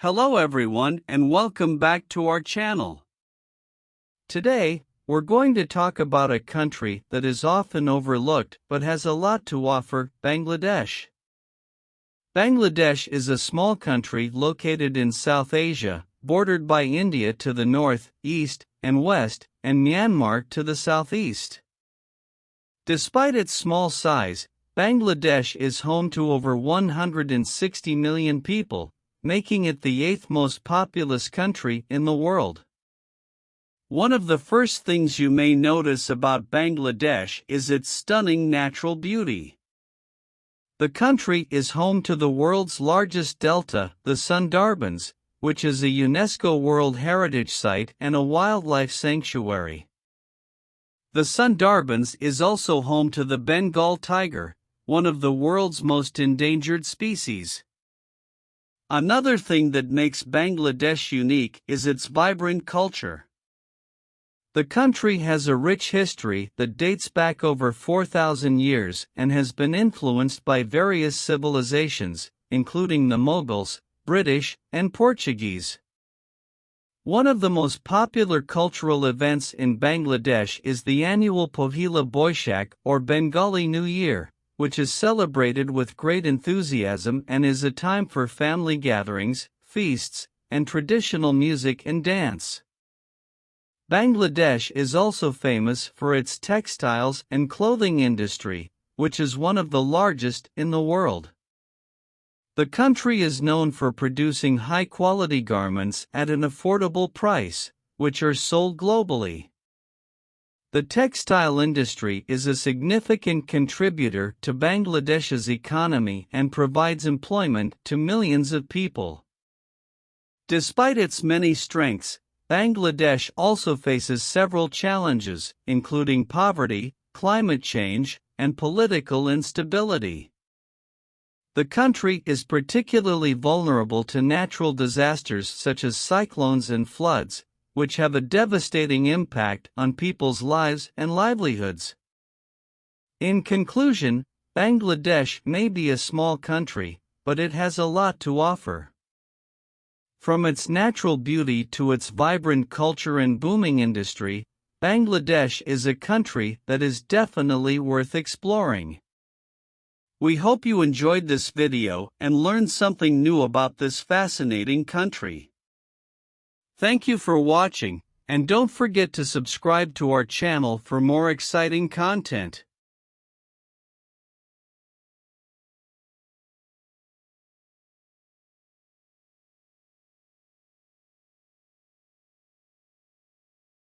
Hello everyone and welcome back to our channel. Today, we're going to talk about a country that is often overlooked but has a lot to offer, Bangladesh. Bangladesh is a small country located in South Asia, bordered by India to the north, east, and west, and Myanmar to the southeast. Despite its small size, Bangladesh is home to over 160 million people, making it the eighth most populous country in the world. One of the first things you may notice about Bangladesh is its stunning natural beauty. The country is home to the world's largest delta, the Sundarbans, which is a UNESCO World Heritage Site and a wildlife sanctuary. The Sundarbans is also home to the Bengal tiger, one of the world's most endangered species. Another thing that makes Bangladesh unique is its vibrant culture. The country has a rich history that dates back over 4,000 years and has been influenced by various civilizations, including the Mughals, British, and Portuguese. One of the most popular cultural events in Bangladesh is the annual Pohila Boishakh or Bengali New Year, which is celebrated with great enthusiasm and is a time for family gatherings, feasts, and traditional music and dance. Bangladesh is also famous for its textiles and clothing industry, which is one of the largest in the world. The country is known for producing high-quality garments at an affordable price, which are sold globally. The textile industry is a significant contributor to Bangladesh's economy and provides employment to millions of people. Despite its many strengths, Bangladesh also faces several challenges, including poverty, climate change, and political instability. The country is particularly vulnerable to natural disasters such as cyclones and floods, which have a devastating impact on people's lives and livelihoods. In conclusion, Bangladesh may be a small country, but it has a lot to offer. From its natural beauty to its vibrant culture and booming industry, Bangladesh is a country that is definitely worth exploring. We hope you enjoyed this video and learned something new about this fascinating country. Thank you for watching, and don't forget to subscribe to our channel for more exciting content.